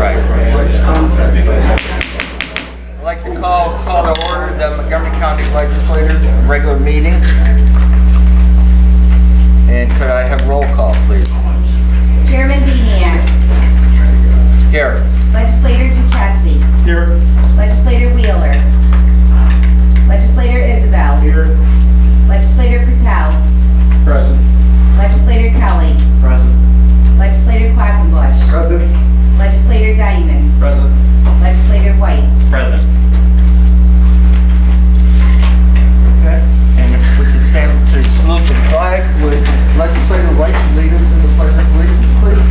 Right. I'd like to call to order the Montgomery County Legislature regular meeting. And could I have roll call, please? Chairman Beniak. Here. Legislator Duchessis. Here. Legislator Wheeler. Legislator Isabel. Here. Legislator Patel. Present. Legislator Kelly. Present. Legislator Quackenbush. Present. Legislator Diamond. Present. Legislator Whites. Present. Okay. And if we could stand to salute the flag, would Legislator White lead us in the pledge of allegiance, please?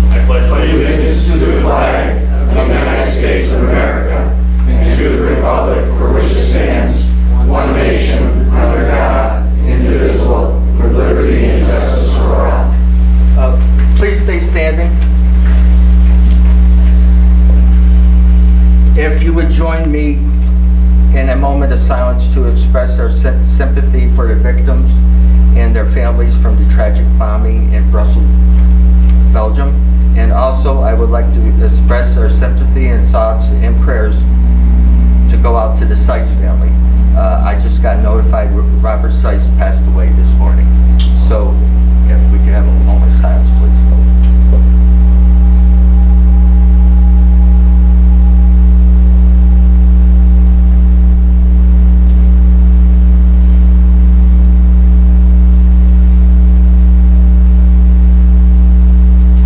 I pledge allegiance to the flag of the United States of America and to the republic for which it stands, one nation, under God, indivisible, with liberty and justice for all. Please stay standing. If you would join me in a moment of silence to express our sympathy for the victims and their families from the tragic bombing in Brussels, Belgium. And also, I would like to express our sympathy and thoughts and prayers to go out to the Seiss family. I just got notified Robert Seiss passed away this morning. So if we could have a moment of silence, please.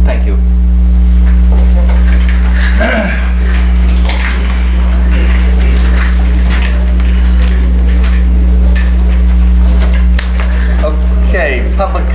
Thank you. Okay, public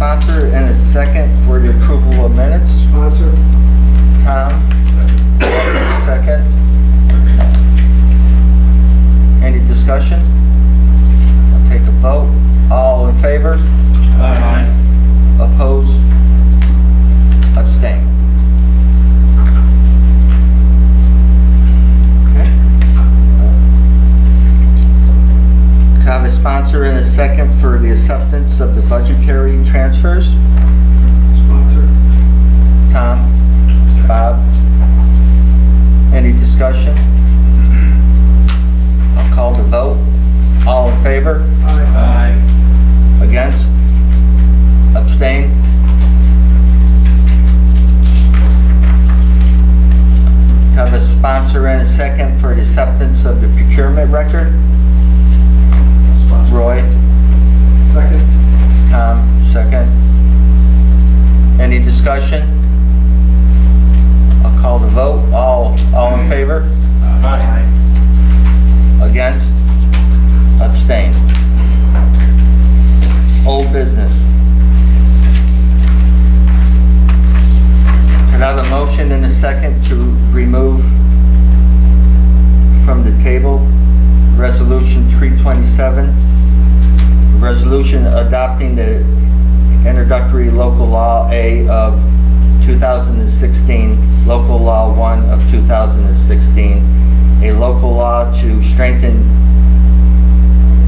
sponsor and a second for the approval of minutes. Sponsor. Tom, second. Any discussion? I'll take a vote. All in favor? Aye. Opposed? Abstain? Okay. Can I have a sponsor and a second for the acceptance of the budgetary transfers? Sponsor. Tom? Bob? Any discussion? I'll call the vote. All in favor? Aye. Against? Abstain? Have a sponsor and a second for the acceptance of the procurement record? Sponsor. Roy? Second. Tom, second. Any discussion? I'll call the vote. All in favor? Aye. Against? Abstain? Old business. Could I have a motion and a second to remove from the table Resolution 327, resolution adopting the introductory local law A of 2016, local law 1 of 2016, a local law to strengthen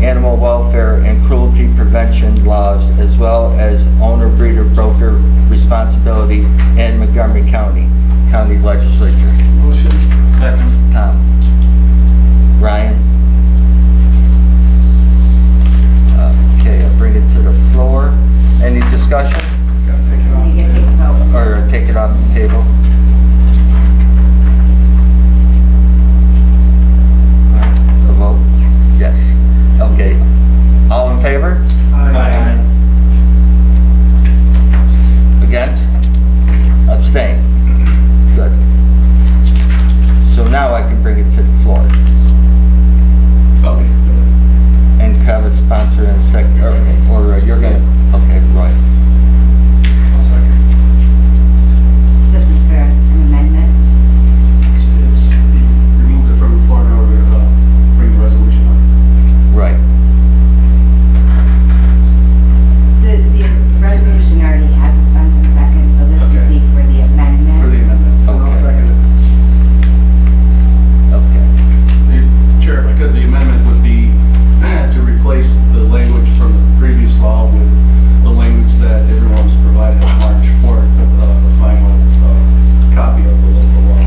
animal welfare and cruelty prevention laws, as well as owner, breeder, broker responsibility in Montgomery County Legislature. Motion. Second. Tom. Ryan. Okay, I'll bring it to the floor. Any discussion Gotta take it off. You get to take the vote. or take it off the table? A vote? Yes. Okay. All in favor? Aye. Against? Abstain? Good. So now I can bring it to the floor. Okay. And have a sponsor and a second, or you're gonna, okay, Roy. I'll second. This is for an amendment. It's removed it from the floor in order to bring the resolution up. Right. The resolution already has a sponsor and second, so this would Okay. be for the amendment. For the amendment. And I'll Okay. second it. Okay. Chair, if I could, the amendment would be to replace the language from the previous law with the language that everyone was provided on March 4th, the final copy of the local law.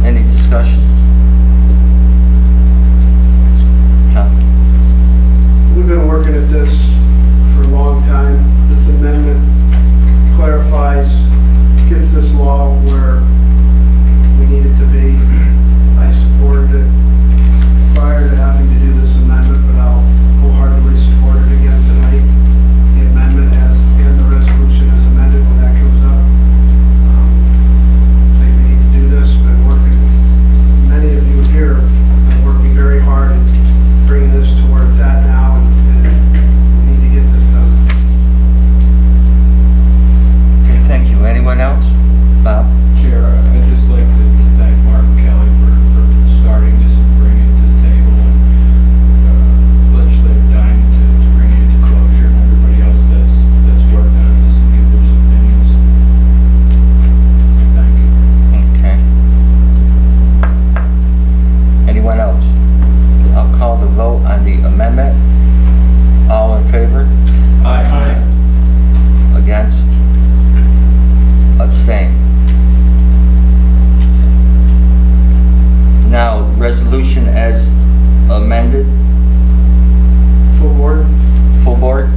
Any discussion? Tom? We've been working at this for a long time. This amendment clarifies, gets this law where we need it to be. I supported it prior to having to do this amendment, but I'll wholeheartedly support it again tonight. The amendment and the resolution as amended when that comes up. I think we need to do this. Been working, many of you here have been working very hard at bringing this to where it's at now, and we need to get this done. Okay, thank you. Anyone else? Bob? Chair, I'd just like to thank Mark Kelly for starting this and bringing it to the table, and legislator Diamond to bring it to closure, and everybody else that's worked on this and give those opinions. Thank you. Okay. Anyone else? I'll call the vote on the amendment. All in favor? Aye. Against? Abstain? Now, resolution as amended, Full board? full board?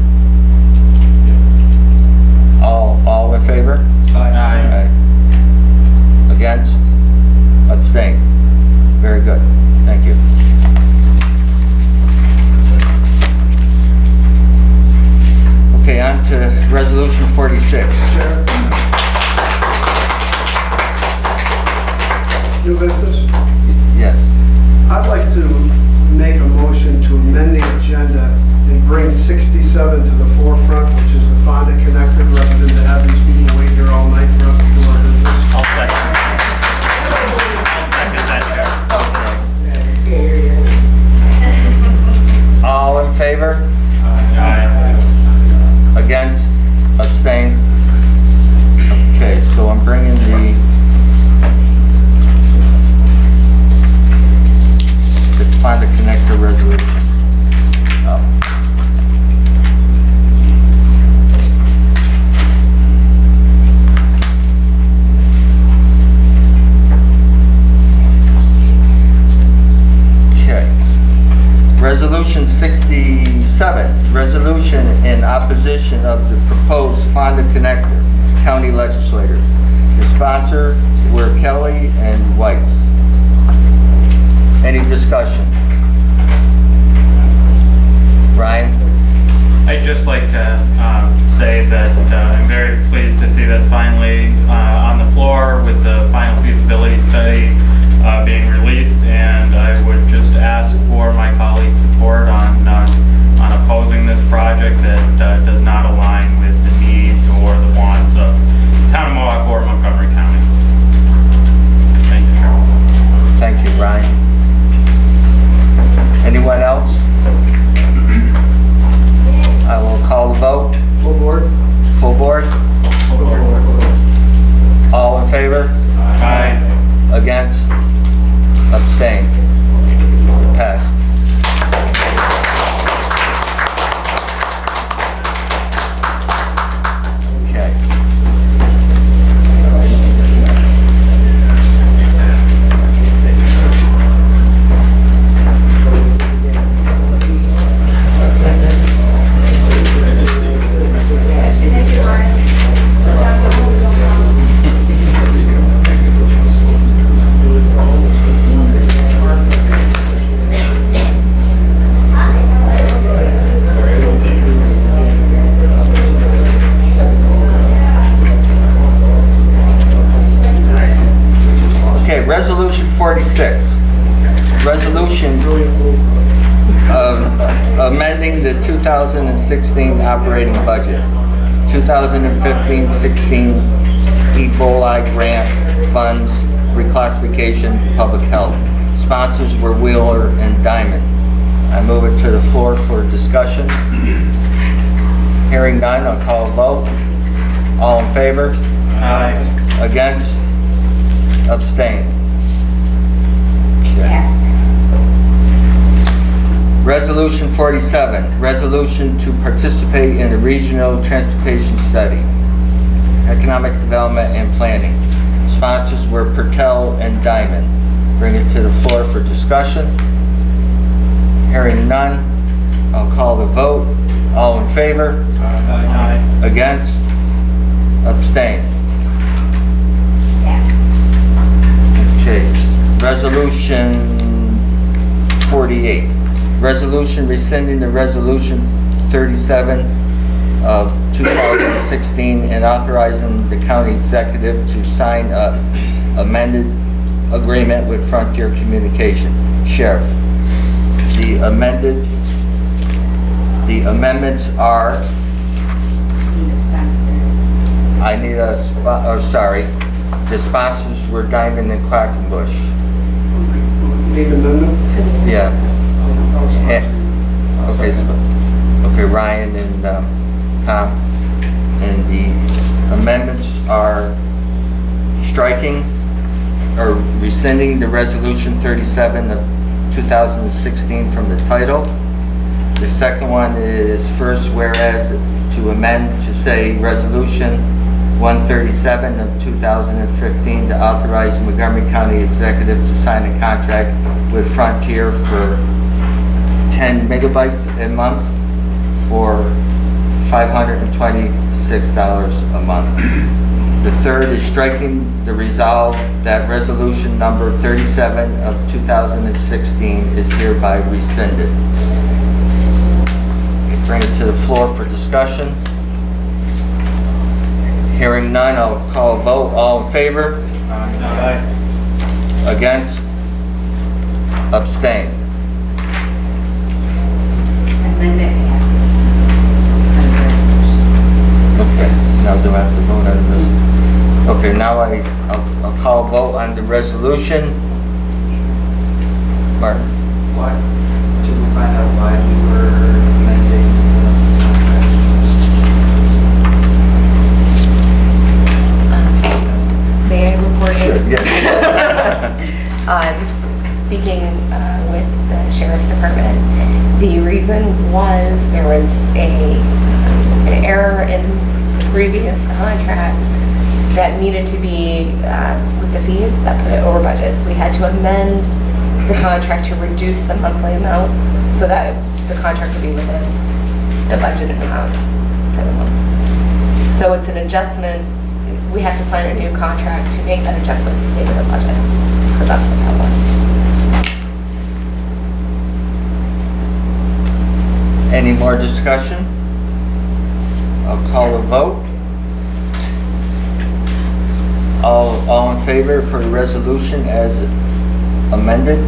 All in favor? Aye. Against? Abstain? Very good. Thank you. Okay, on to resolution 46. Chair? New business? Yes. I'd like to make a motion to amend the 67 to the forefront, which is the Fonda connector, rather than to have these people wait here all night for us to do our business. I'll second. I'll second that, Chair. All in favor? Aye. Against? Abstain? Okay, so I'm bringing the Fonda connector resolution up. Okay. Resolution 67, resolution in opposition of the proposed Fonda connector, county legislators. The sponsor were Kelly and Whites. Any discussion? Ryan? I'd just like to say that I'm very pleased to see this finally on the floor with the final feasibility study being released, and I would just ask for my colleagues' support on opposing this project that does not align with the needs or the wants of town of Mohawk or Montgomery County. Thank you, Chair. Thank you, Ryan. Anyone else? I will call the vote. Full board? Full board? All in favor? Aye. Against? Abstain? Passed. Okay. Okay, resolution 46. Resolution of amending the 2016 operating budget. 2015-16 Ebola grant funds reclassification, public health. Sponsors were Wheeler and Diamond. I move it to the floor for discussion. Hearing none, I'll call a vote. All in favor? Aye. Against? Abstain? Yes. Resolution 47, resolution to participate in a regional transportation study, economic development and planning. Sponsors were Pertel and Diamond. Bring it to the floor for discussion. Hearing none, I'll call the vote. All in favor? Aye. Against? Abstain? Yes. Okay, resolution 48. Resolution rescinding the resolution 37 of 2016 and authorizing the county executive to sign a amended agreement with Frontier Communication. Sheriff, the amendments are, Need a sponsor. I need a, the sponsors were Diamond and Quackenbush. Need amendment? Yeah. I'll sponsor. Okay, Ryan and Tom. And the amendments are striking or rescinding the resolution 37 of 2016 from the title. The second one is first, whereas to amend to say resolution 137 of 2015 to authorize the Montgomery County Executive to sign a contract with Frontier for 10 megabytes a month for $526 a month. The third is striking the resolve that resolution number 37 of 2016 is hereby rescinded. Bring it to the floor for discussion. Hearing none, I'll call a vote. All in favor? Aye. Against? Abstain? Amendment passes. Now do I have to vote on this? Okay, now I'll call a vote on the resolution. Martin? Why, did we find out why we were amending May I report in? Yes. Speaking with the Sheriff's Department, the reason was there was an error in the previous contract that needed to be with the fees that put it over budget. So we had to amend the contract to reduce the monthly amount so that the contract would be within the budget amount for the month. So it's an adjustment. We have to sign a new contract to make that adjustment to stay with the budget. So that's what that was. Any more discussion? I'll call a vote. All in favor for the resolution as amended?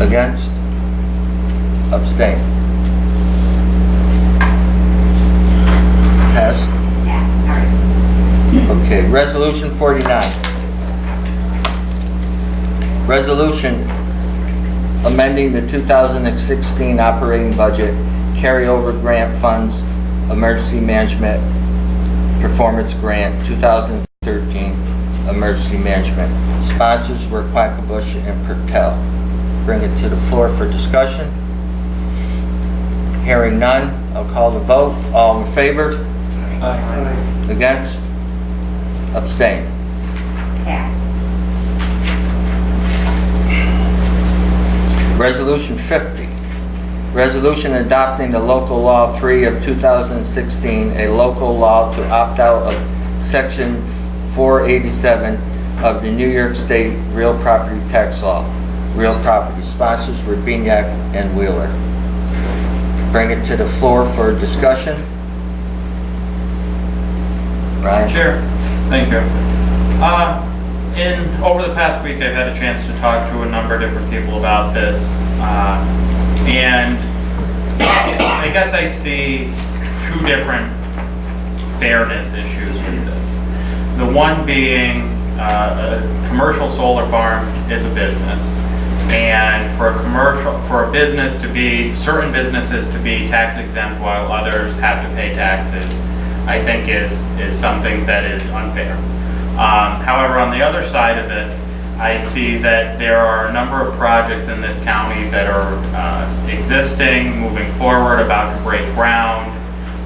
Against? Abstain? Passed? Yes, sorry. Okay, resolution 49. Resolution amending the 2016 operating budget, carryover grant funds, emergency management, performance grant, 2013 emergency management. Sponsors were Quackenbush and Pertel. Bring it to the floor for discussion. Hearing none, I'll call the vote. All in favor? Aye. Against? Abstain? Pass. Resolution 50. Resolution adopting the local law 3 of 2016, a local law to opt out of section 487 of the New York State real property tax law. Real property. Sponsors were Bignac and Wheeler. Bring it to the floor for discussion. Ryan? Chair, thank you. Over the past week, I've had a chance to talk to a number of different people about this, and I guess I see two different fairness issues with this. The one being a commercial solar farm is a business, and for a business to be, certain businesses to be tax exempt while others have to pay taxes, I think is something that is unfair. However, on the other side of it, I see that there are a number of projects in this county that are existing, moving forward, about to break ground,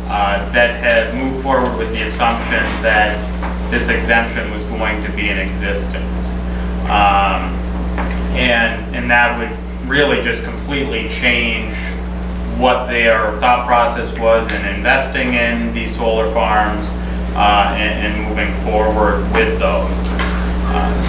that have moved forward with the assumption that this exemption was going to be in existence. And that would really just completely change what their thought process was in investing in these solar farms and moving forward with those.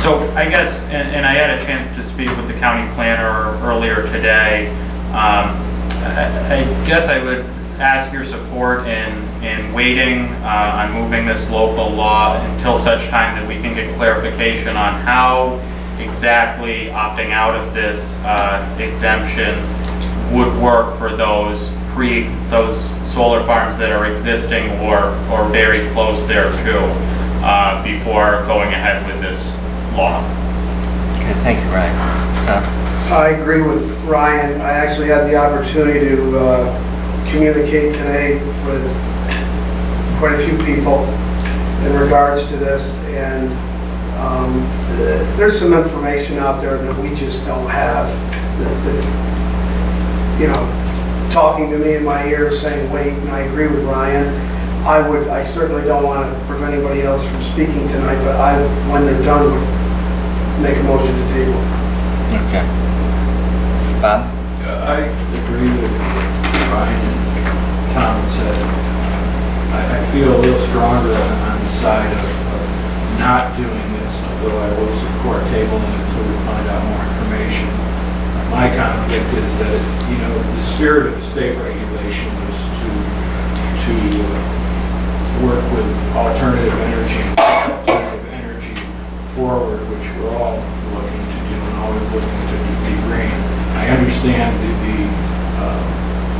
So I guess, and I had a chance to speak with the county planner earlier today, I guess I would ask your support in waiting on moving this local law until such time that we can get clarification on how exactly opting out of this exemption would work for those solar farms that are existing or very close thereto before going ahead with this law. Okay, thank you, Ryan. Tom? I agree with Ryan. I actually had the opportunity to communicate today with quite a few people in regards to this, and there's some information out there that we just don't have that's, you know, talking to me in my ear saying wait, and I agree with Ryan. I certainly don't want to prevent anybody else from speaking tonight, but when they're done, would make a motion to table. Okay. Bob? I agree with Ryan and Tom said. I feel a little stronger on the side of not doing this, although I will support tabling until we find out more information. My conflict is that, you know, the spirit of the state regulation was to work with alternative energy forward, which we're all looking to do and always looking to be green. I understand the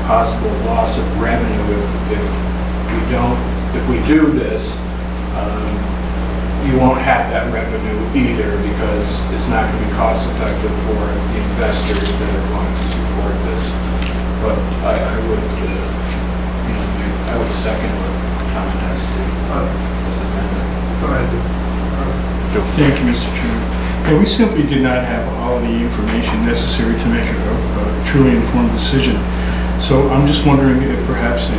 possible loss of revenue if we don't if we do this, you won't have that revenue either because it's not going to be cost effective for the investors that are going to support this. But I would, I would second what Tom has to. Go ahead. Thank you, Mr. Chairman. Yeah, we simply did not have all the information necessary to make a truly informed decision. So I'm just wondering if perhaps a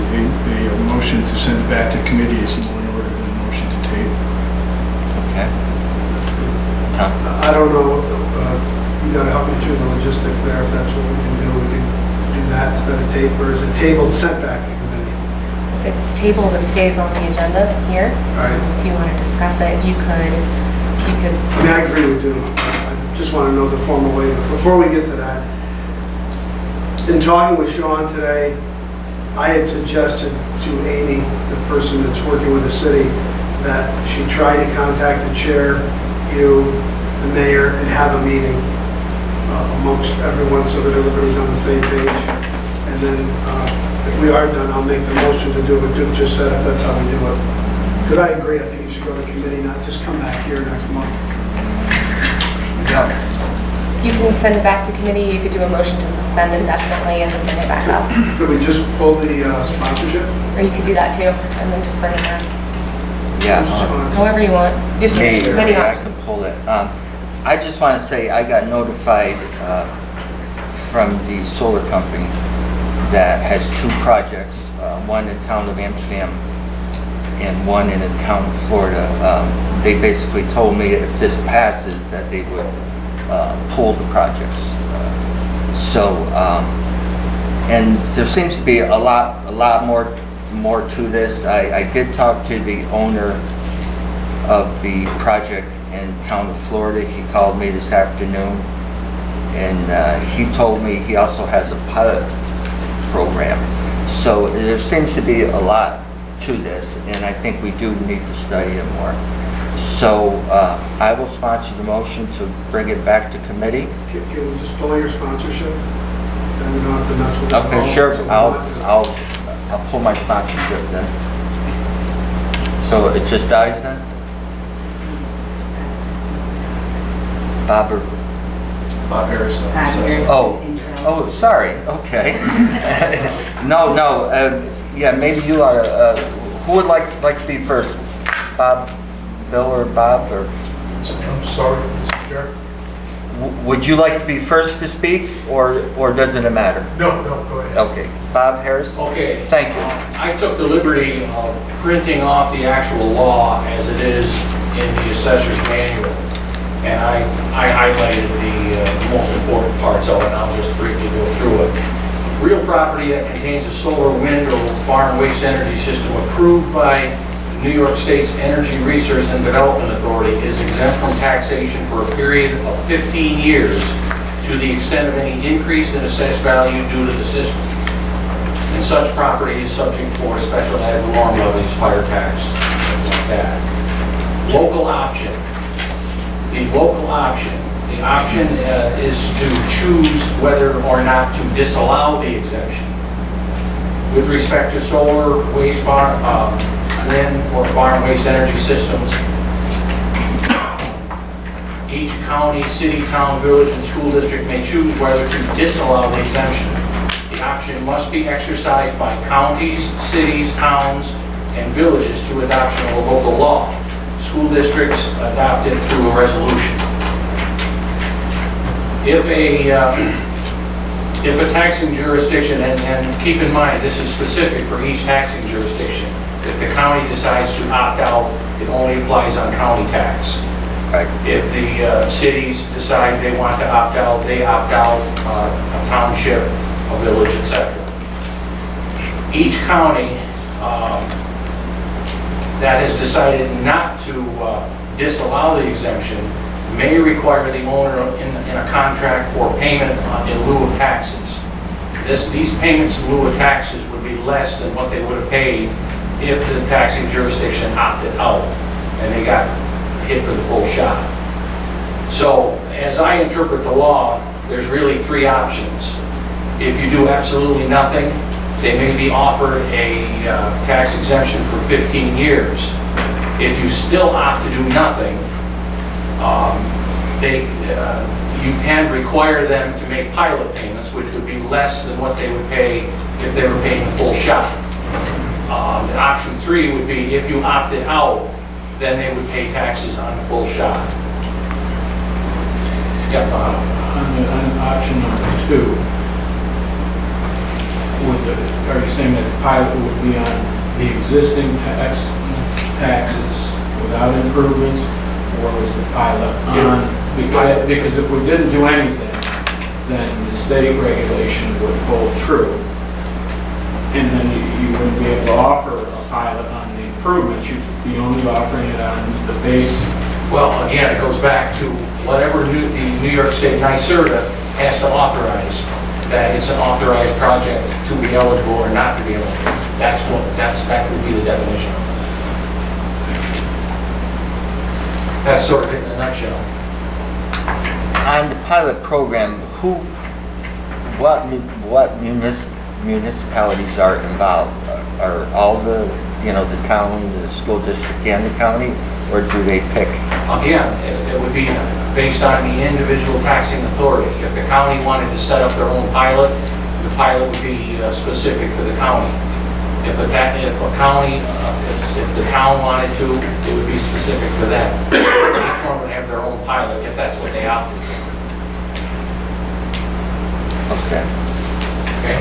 motion to send it back to committee is more in order than a motion to table. Okay. Tom? I don't know, you gotta help me through the logistics there, if that's what we can do that instead of tape, or is it tabled, sent back to committee? If it's tabled, it stays on the agenda here. All right. If you want to discuss it, you could. I mean, I agree with you. I just want to know the formal way. But before we get to that, in talking with Sean today, I had suggested to Amy, the person that's working with the city, that she try to contact the chair, you, the mayor, and have a meeting amongst everyone so that everybody's on the same page. And then if we are done, I'll make the motion to do what Duke just said, if that's how we do it. Because I agree, I think you should go to committee, not just come back here next month. You can send it back to committee, you could do a motion to suspend indefinitely and then bring it back up. Could we just pull the sponsorship? Or you could do that too, and then just bring it back. Yeah. However you want. Gives you Maybe many I can options. pull it. I just want to say, I got notified from the solar company that has two projects, one in the town of Amsterdam and one in the town of Florida. They basically told me if this passes that they would pull the projects. And there seems to be a lot more to this. I did talk to the owner of the project in town of Florida. He called me this afternoon, and he told me he also has a pilot program. So there seems to be a lot to this, and I think we do need to study it more. So I will sponsor the motion to bring it back to committee. Can we just pull your sponsorship? Then we don't have to mess with it. Okay, sure. I'll pull my sponsorship then. So it just dies then? Bob Harris. Oh, sorry, okay. No, yeah, maybe you are, who would like to be first? Bob, Bill, or Bob, or? I'm sorry, Mr. Chair. Would you like to be first to speak, or doesn't it matter? No, go ahead. Okay, Bob Harris? Okay. Thank you. I took the liberty of printing off the actual law as it is in the assessor's manual, and I highlighted the most important parts of it, and I'll just briefly go through it. Real property that contains a solar, wind, or farm waste energy system approved by the New York State's Energy Research and Development Authority is exempt from taxation for a period of 15 years to the extent of any increase in assessed value due to the system. And such property is subject for special ad valorem levies, fire tax, things like that. Local option. The local option. The option is to choose whether or not to disallow the exemption. With respect to solar, waste farm, wind, or farm waste energy systems, each county, city, town, village, and school district may choose whether to disallow the exemption. The option must be exercised by counties, cities, towns, and villages through adoption of a local law. School districts adopt it through a resolution. If a taxing jurisdiction, and keep in mind, this is specific for each taxing jurisdiction, if the county decides to opt out, it only applies on county tax. Right. If the cities decide they want to opt out, they opt out, a township, a village, etc. Each county that has decided not to disallow the exemption may require the owner in a contract for payment in lieu of taxes. These payments in lieu of taxes would be less than what they would have paid if the taxing jurisdiction opted out and they got hit for the full shot. So, as I interpret the law, there's really three options. If you do absolutely nothing, They may be offered a tax exemption for 15 years. If you still opt to do nothing, you can require them to make pilot payments, which would be less than what they would pay if they were paying the full shot. Option 3 would be if you opted out, then they would pay taxes on the full shot. Yep, Bob. On option number 2, are you saying that the pilot would be on the existing taxes without improvements, or is the pilot on? Because if we didn't do anything, then the state regulation would hold true, and then you wouldn't be able to offer a pilot on the improvements. You'd be only offering it on the base. Well, again, it goes back to whatever the New York State NYSERDA has to authorize, that it's an authorized project to be eligible or not to be eligible. That would be the definition. That's sort of it in a nutshell. On the pilot program, what municipalities are involved? Are all the town, the school district, and the county, or do they pick? Again, it would be based on the individual taxing authority. If the county wanted to set up their own pilot, the pilot would be specific for the county. If the town wanted to, it would be specific for them. Each one would have their own pilot if that's what they opted for. Okay. Okay?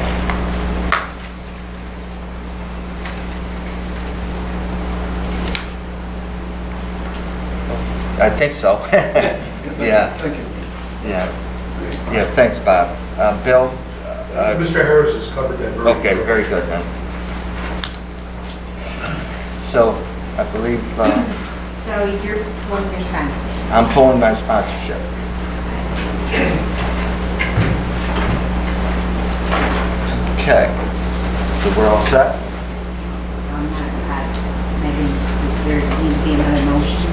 I think so. Yeah. Thank you. Yeah, thanks, Bob. Bill? Mr. Harris has covered that very Okay, very good then. So, I believe So you're one of your sponsorship. I'm pulling my sponsorship. Okay, so we're all set? I'm not positive. Maybe, does there need to be another motion?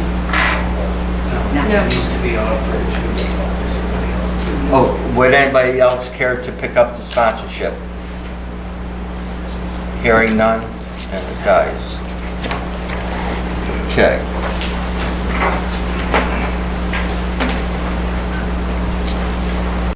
No. It needs to be offered to somebody else. Oh, would anybody else care to pick up the sponsorship? Hearing none, and it dies. Okay.